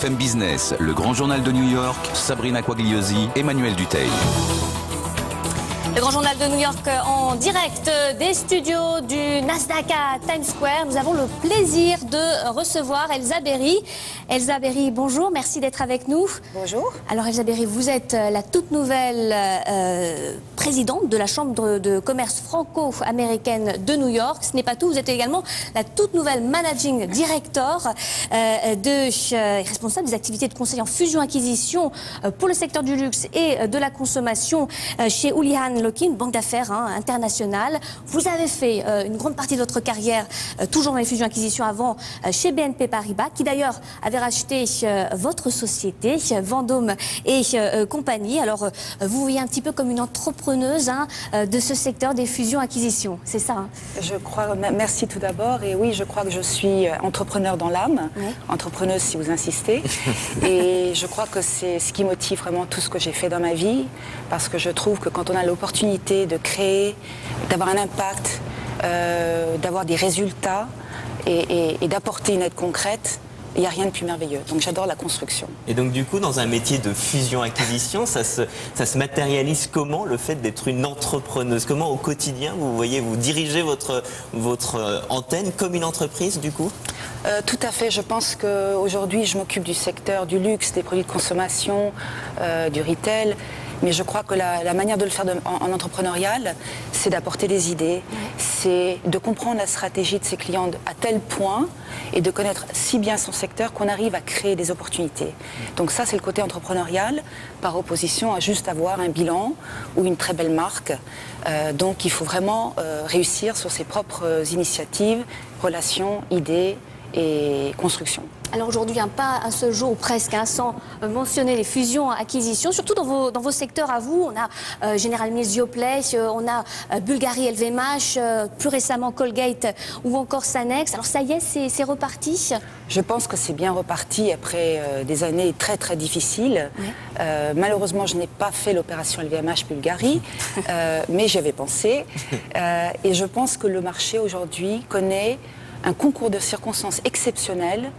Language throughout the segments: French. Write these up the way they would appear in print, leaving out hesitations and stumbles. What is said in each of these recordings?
BFM Business, le grand journal de New York, Sabrina Quagliosi, Emmanuel Dutheil. Le grand journal de New York en direct des studios du Nasdaq à Times Square. Nous avons le plaisir de recevoir Elsa Berry. Elsa Berry, bonjour, merci d'être avec nous. Bonjour. Alors Elsa Berry, vous êtes la toute nouvelle présidente de la Chambre de commerce franco-américaine de New York. Ce n'est pas tout, vous êtes également la toute nouvelle managing director responsable des activités de conseil en fusion-acquisition pour le secteur du luxe et de la consommation chez Houlihan Lokey, banque d'affaires internationale. Vous avez fait une grande partie de votre carrière toujours dans les fusions-acquisitions avant chez BNP Paribas, qui d'ailleurs avait racheté votre société, Vendôme et compagnie. Alors vous voyez un petit peu comme une entrepreneuse de ce secteur des fusions-acquisitions, c'est ça Je crois, merci tout d'abord, et oui, je crois que je suis entrepreneur dans l'âme, entrepreneuse si vous insistez, et je crois que c'est ce qui motive vraiment tout ce que j'ai fait dans ma vie, parce que je trouve que quand on a l'opportunité de créer, d'avoir un impact, d'avoir des résultats et d'apporter une aide concrète, il n'y a rien de plus merveilleux. Donc j'adore la construction. Et donc du coup, dans un métier de fusion-acquisition, ça se matérialise comment, le fait d'être une entrepreneuse? Comment au quotidien, vous dirigez votre antenne comme une entreprise du coup? Tout à fait. Je pense qu'aujourd'hui, je m'occupe du secteur du luxe, des produits de consommation, du retail. Mais je crois que la manière de le faire en entrepreneurial, c'est d'apporter des idées, c'est de comprendre la stratégie de ses clients à tel point et de connaître si bien son secteur qu'on arrive à créer des opportunités. Donc ça, c'est le côté entrepreneurial, par opposition à juste avoir un bilan ou une très belle marque. Donc il faut vraiment réussir sur ses propres initiatives, relations, idées et construction. Alors aujourd'hui, pas un seul jour ou presque, sans mentionner les fusions-acquisitions, surtout dans vos secteurs à vous. On a General Mills, Yoplait, on a Bulgari LVMH, plus récemment Colgate ou encore Sanex. Alors ça y est, c'est reparti? Je pense que c'est bien reparti après des années très très difficiles. Malheureusement, je n'ai pas fait l'opération LVMH Bulgari, mais j'y avais pensé. Et je pense que le marché aujourd'hui connaît un concours de circonstances exceptionnel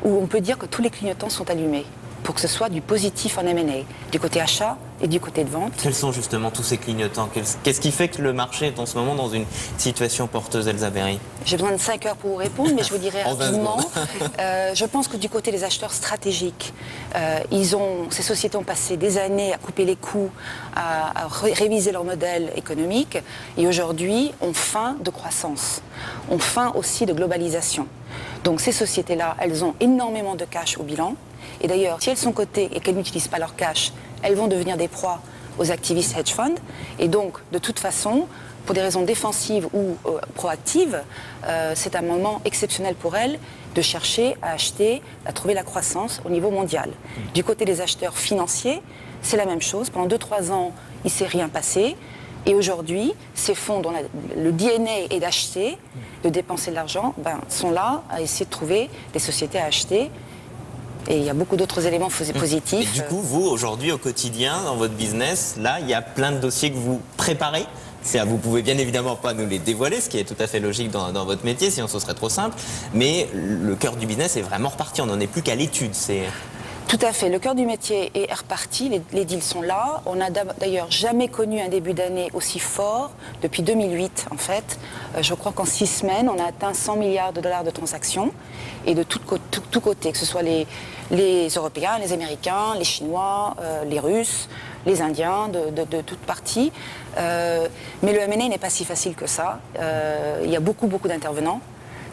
où on peut dire que tous les clignotants sont allumés pour que ce soit du positif en M&A, du côté achat et du côté de vente. Quels sont justement tous ces clignotants? Qu'est-ce qui fait que le marché est en ce moment dans une situation porteuse, Elsa Berry? J'ai besoin de 5 heures pour vous répondre, mais je vous dirai rapidement. Je pense que du côté des acheteurs stratégiques, ces sociétés ont passé des années à couper les coûts, à réviser leur modèle économique, et aujourd'hui ont faim de croissance, ont faim aussi de globalisation. Donc ces sociétés-là, elles ont énormément de cash au bilan. Et d'ailleurs, si elles sont cotées et qu'elles n'utilisent pas leur cash, elles vont devenir des proies aux activistes hedge funds. Et donc, de toute façon, pour des raisons défensives ou proactives, c'est un moment exceptionnel pour elles de chercher à acheter, à trouver la croissance au niveau mondial. Du côté des acheteurs financiers, c'est la même chose. Pendant 2-3 ans, il ne s'est rien passé. Et aujourd'hui, ces fonds dont le DNA est d'acheter, de dépenser de l'argent, sont là à essayer de trouver des sociétés à acheter. Et il y a beaucoup d'autres éléments positifs. Et du coup, vous, aujourd'hui, au quotidien, dans votre business, là, il y a plein de dossiers que vous préparez. Vous pouvez bien évidemment pas nous les dévoiler, ce qui est tout à fait logique dans votre métier, sinon ce serait trop simple. Mais le cœur du business est vraiment reparti, on n'en est plus qu'à l'étude. Tout à fait, le cœur du métier est reparti, les deals sont là. On n'a d'ailleurs jamais connu un début d'année aussi fort, depuis 2008 en fait. Je crois qu'en 6 semaines, on a atteint 100 milliards de dollars de transactions, et de tous côtés, que ce soit les Européens, les Américains, les Chinois, les Russes, les Indiens, de toutes parties. Mais le M&A n'est pas si facile que ça. Il y a beaucoup d'intervenants.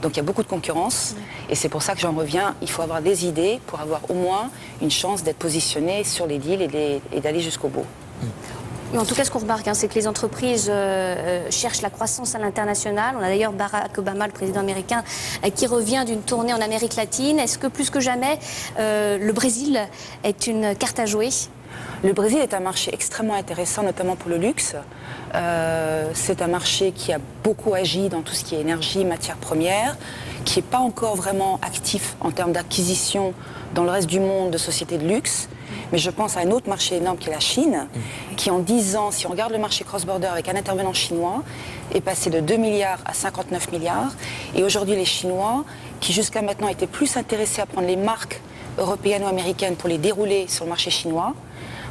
Donc il y a beaucoup de concurrence, et c'est pour ça que j'en reviens, il faut avoir des idées pour avoir au moins une chance d'être positionné sur les deals et d'aller jusqu'au bout. En tout cas, ce qu'on remarque, c'est que les entreprises cherchent la croissance à l'international. On a d'ailleurs Barack Obama, le président américain, qui revient d'une tournée en Amérique latine. Est-ce que plus que jamais, le Brésil est une carte à jouer? Le Brésil est un marché extrêmement intéressant, notamment pour le luxe. C'est un marché qui a beaucoup agi dans tout ce qui est énergie, matières premières, qui n'est pas encore vraiment actif en termes d'acquisition dans le reste du monde de sociétés de luxe. Mais je pense à un autre marché énorme qui est la Chine, qui en 10 ans, si on regarde le marché cross-border avec un intervenant chinois, est passé de 2 milliards à 59 milliards. Et aujourd'hui, les Chinois, qui jusqu'à maintenant étaient plus intéressés à prendre les marques européennes ou américaines pour les dérouler sur le marché chinois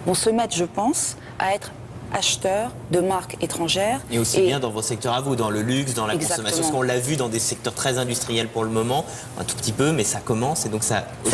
vont se mettre, je pense, à être acheteurs de marques étrangères. Et aussi bien dans vos secteurs à vous, dans le luxe, dans la consommation, parce qu'on l'a vu dans des secteurs très industriels pour le moment, un tout petit peu, mais ça commence, et donc ça aussi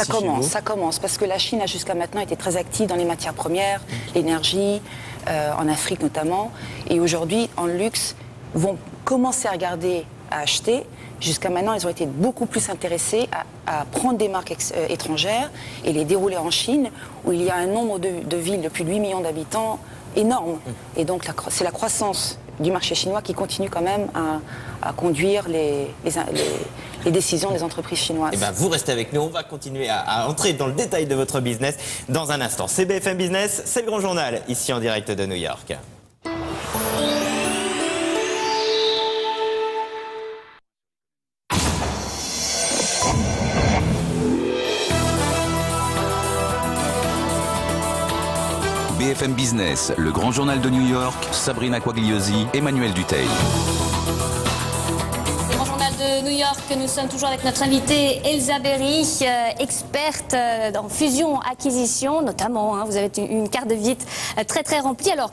ça commence, parce que la Chine a jusqu'à maintenant été très active dans les matières premières, l'énergie, en Afrique notamment, et aujourd'hui, en luxe, vont commencer à regarder, à acheter. Jusqu'à maintenant, ils ont été beaucoup plus intéressés à prendre des marques étrangères et les dérouler en Chine, où il y a un nombre de villes de plus de 8 millions d'habitants énorme. Et donc, c'est la croissance du marché chinois qui continue quand même à conduire les décisions des entreprises chinoises. Et ben, vous restez avec nous, on va continuer à entrer dans le détail de votre business dans un instant. C'est BFM Business, c'est le grand journal, ici en direct de New York. BFM Business, le grand journal de New York, Sabrina Quagliosi, Emmanuel Dutheil. Le grand journal de New York, nous sommes toujours avec notre invitée Elsa Berry, experte en fusion-acquisition notamment. Vous avez une carte de visite très très remplie. Alors,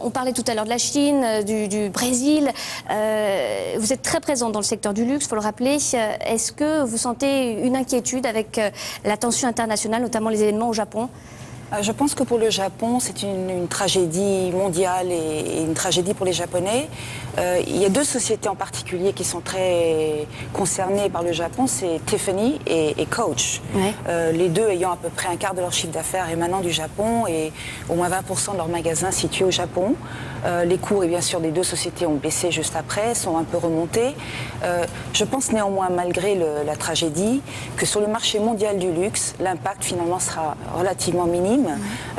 on parlait tout à l'heure de la Chine, du Brésil. Vous êtes très présente dans le secteur du luxe, il faut le rappeler. Est-ce que vous sentez une inquiétude avec la tension internationale, notamment les événements au Japon ? Je pense que pour le Japon, c'est une tragédie mondiale et une tragédie pour les Japonais. Il y a deux sociétés en particulier qui sont très concernées par le Japon, c'est Tiffany et Coach. Ouais. Les deux ayant à peu près un quart de leur chiffre d'affaires émanant du Japon et au moins 20% de leurs magasins situés au Japon. Les cours, et bien sûr, des deux sociétés ont baissé juste après, sont un peu remontés. Je pense néanmoins, malgré la tragédie, que sur le marché mondial du luxe, l'impact finalement sera relativement minime.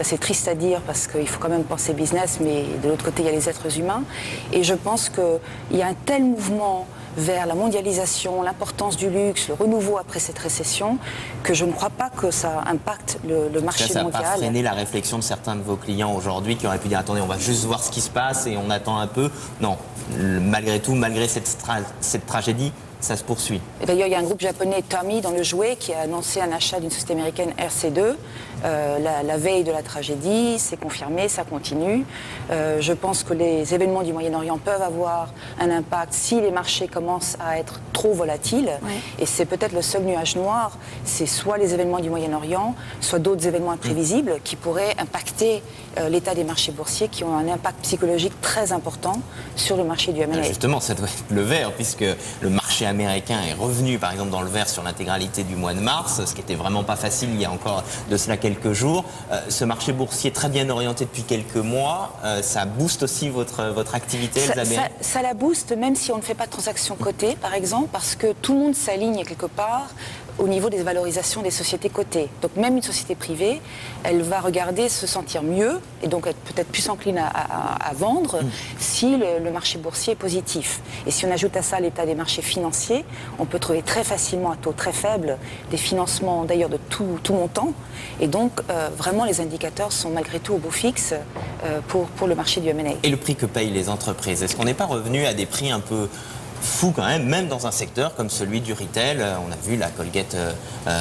C'est triste à dire parce qu'il faut quand même penser business, mais de l'autre côté, il y a les êtres humains. Et je pense qu'il y a un tel mouvement vers la mondialisation, l'importance du luxe, le renouveau après cette récession, que je ne crois pas que ça impacte le marché mondial. Ça n'a pas freiné la réflexion de certains de vos clients aujourd'hui qui auraient pu dire attendez, on va juste voir ce qui se passe et on attend un peu. Non, malgré tout, malgré cette tragédie, ça se poursuit. D'ailleurs, il y a un groupe japonais, Tommy, dans le jouet, qui a annoncé un achat d'une société américaine, RC2, la veille de la tragédie. C'est confirmé, ça continue. Je pense que les événements du Moyen-Orient peuvent avoir un impact si les marchés commencent à être trop volatiles. Ouais. Et c'est peut-être le seul nuage noir, c'est soit les événements du Moyen-Orient, soit d'autres événements imprévisibles qui pourraient impacter l'état des marchés boursiers, qui ont un impact psychologique très important sur le marché du M&A. Justement, ça doit être le vert, puisque le marché américain est revenu, par exemple, dans le vert sur l'intégralité du mois de mars, ce qui n'était vraiment pas facile il y a encore de cela quelques jours. Ce marché boursier très bien orienté depuis quelques mois, ça booste aussi votre activité, ça la booste, même si on ne fait pas de transactions cotées, par exemple, parce que tout le monde s'aligne quelque part au niveau des valorisations des sociétés cotées. Donc même une société privée, elle va regarder se sentir mieux et donc être peut-être plus encline à vendre si le marché boursier est positif. Et si on ajoute à ça l'état des marchés financiers, on peut trouver très facilement à taux très faible des financements d'ailleurs de tout montant. Et donc vraiment les indicateurs sont malgré tout au beau fixe pour le marché du M&A. Et le prix que payent les entreprises, est-ce qu'on n'est pas revenu à des prix un peu fou quand même dans un secteur comme celui du retail? On a vu la Colgate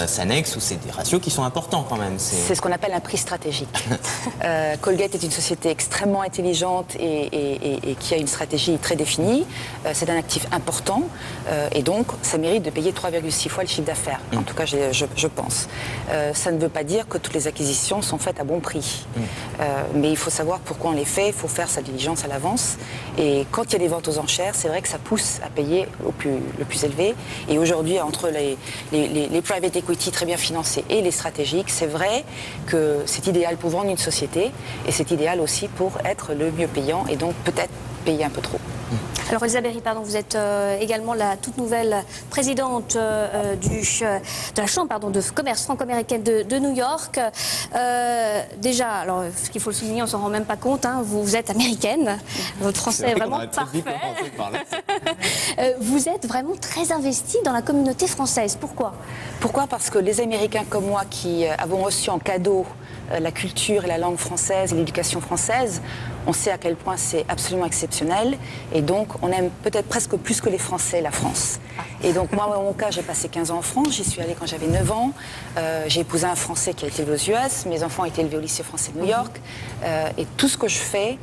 Sanex où c'est des ratios qui sont importants quand même. C'est ce qu'on appelle un prix stratégique. Colgate est une société extrêmement intelligente et qui a une stratégie très définie. C'est un actif important et donc ça mérite de payer 3,6 fois le chiffre d'affaires. En tout cas, je pense. Ça ne veut pas dire que toutes les acquisitions sont faites à bon prix. Mais il faut savoir pourquoi on les fait, il faut faire sa diligence à l'avance. Et quand il y a des ventes aux enchères, c'est vrai que ça pousse à payer le plus élevé. Et aujourd'hui, entre les private equity très bien financés et les stratégiques, c'est vrai que c'est idéal pour vendre une société et c'est idéal aussi pour être le mieux payant et donc peut-être payer un peu trop. Alors Elsa Berry, vous êtes également la toute nouvelle présidente de la Chambre de commerce franco-américaine de New York. Déjà, alors ce qu'il faut le souligner, on s'en rend même pas compte, vous êtes américaine, votre français est vraiment parfait. Vous êtes vraiment très investie dans la communauté française. Pourquoi ? Pourquoi ? Parce que les Américains comme moi qui avons reçu en cadeau la culture et la langue française et l'éducation française, on sait à quel point c'est absolument exceptionnel. Et donc, on aime peut-être presque plus que les Français la France. Et donc, moi, dans mon cas, j'ai passé 15 ans en France. J'y suis allée quand j'avais 9 ans. J'ai épousé un Français qui a été élevé aux US. Mes enfants ont été élevés au lycée français de New York. Et tout ce que je fais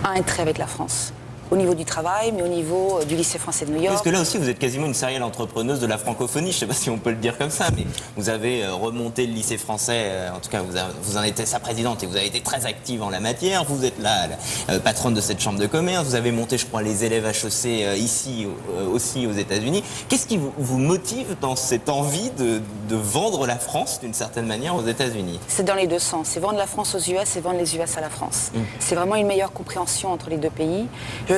a un trait avec la France. Au niveau du travail, mais au niveau du lycée français de New York. Parce que là aussi, vous êtes quasiment une serial entrepreneuse de la francophonie. Je ne sais pas si on peut le dire comme ça, mais vous avez remonté le lycée français. En tout cas, vous en êtes sa présidente et vous avez été très active en la matière. Vous êtes là, la patronne de cette chambre de commerce. Vous avez monté, je crois, les élèves HEC ici aussi aux États-Unis. Qu'est-ce qui vous motive dans cette envie de vendre la France d'une certaine manière aux États-Unis? C'est dans les deux sens. C'est vendre la France aux US et vendre les US à la France. C'est vraiment une meilleure compréhension entre les deux pays.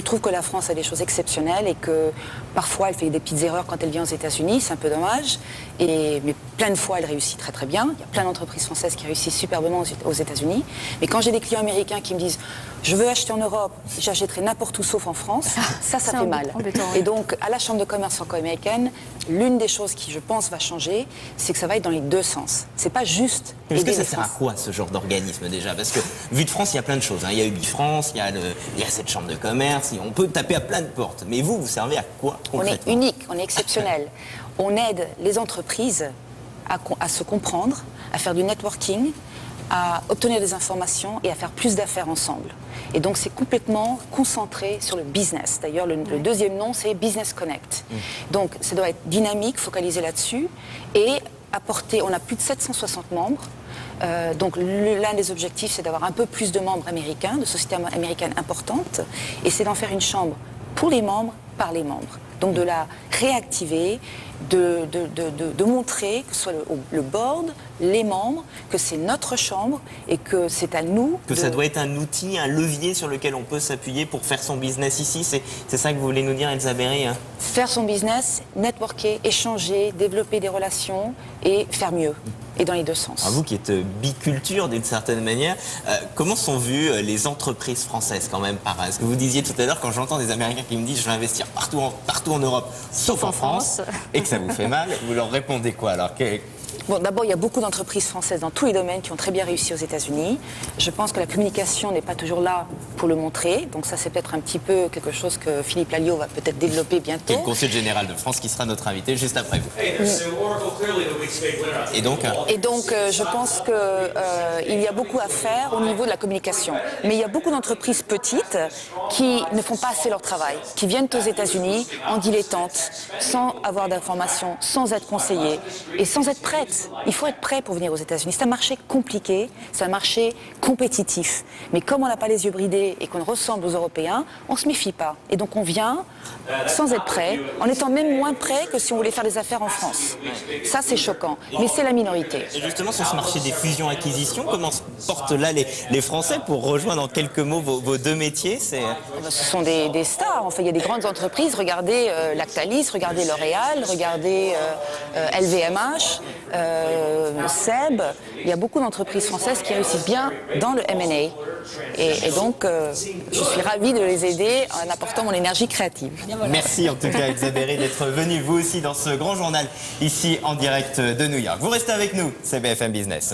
Je trouve que la France a des choses exceptionnelles et que parfois elle fait des petites erreurs quand elle vient aux États-Unis, c'est un peu dommage. Mais plein de fois elle réussit très très bien. Il y a plein d'entreprises françaises qui réussissent superbement aux États-Unis. Mais quand j'ai des clients américains qui me disent je veux acheter en Europe, j'achèterai n'importe où sauf en France, ça fait mal. Et donc à la Chambre de commerce franco-américaine, l'une des choses qui je pense va changer, c'est que ça va être dans les deux sens. C'est pas juste. Est-ce que ça sert à quoi ce genre d'organisme déjà? Parce que vu de France, il y a plein de choses. Il y a UbiFrance, il y a cette chambre de commerce. On peut taper à plein de portes. Mais vous servez à quoi concrètement? On est unique, on est exceptionnel. On aide les entreprises à se comprendre, à faire du networking, à obtenir des informations et à faire plus d'affaires ensemble. Et donc c'est complètement concentré sur le business. D'ailleurs, le deuxième nom, c'est Business Connect. Donc ça doit être dynamique, focalisé là-dessus et apporter, on a plus de 760 membres. Donc l'un des objectifs, c'est d'avoir un peu plus de membres américains, de sociétés américaines importantes, et c'est d'en faire une chambre pour les membres, par les membres. Donc de la réactiver, de montrer que ce soit le board, les membres, que c'est notre chambre et que c'est à nous. Que ça doit être un outil, un levier sur lequel on peut s'appuyer pour faire son business ici. C'est ça que vous voulez nous dire, Elsa Berry, hein? Faire son business, networker, échanger, développer des relations et faire mieux. Et dans les deux sens. Alors vous qui êtes biculture d'une certaine manière, comment sont vues les entreprises françaises quand même par ce que vous disiez tout à l'heure, quand j'entends des Américains qui me disent je vais investir partout en Europe, sauf en France, et que ça vous fait mal, vous leur répondez quoi alors? Bon, d'abord, il y a beaucoup d'entreprises françaises dans tous les domaines qui ont très bien réussi aux États-Unis. Je pense que la communication n'est pas toujours là pour le montrer. Donc ça, c'est peut-être un petit peu quelque chose que Philippe Lalliot va peut-être développer bientôt. Qui est le conseiller général de France qui sera notre invité juste après vous. Et donc, je pense qu'il y a beaucoup à faire au niveau de la communication. Mais il y a beaucoup d'entreprises petites qui ne font pas assez leur travail, qui viennent aux États-Unis en dilettante, sans avoir d'informations, sans être conseillées et sans être prêtes. Il faut être prêt pour venir aux États-Unis. C'est un marché compliqué, c'est un marché compétitif. Mais comme on n'a pas les yeux bridés et qu'on ressemble aux Européens, on ne se méfie pas. Et donc on vient sans être prêt, en étant même moins prêt que si on voulait faire des affaires en France. Ça, c'est choquant. Mais c'est la minorité. Et justement, sur ce marché des fusions-acquisitions, comment se portent là les Français pour rejoindre en quelques mots vos deux métiers? Ce sont des stars. Enfin, il y a des grandes entreprises. Regardez Lactalis, regardez L'Oréal, regardez LVMH. Seb, il y a beaucoup d'entreprises françaises qui réussissent bien dans le M&A. Et donc, je suis ravie de les aider en apportant mon énergie créative. Merci en tout cas, Elsa Berry, d'être venue vous aussi dans ce grand journal ici en direct de New York. Vous restez avec nous, c'est BFM Business.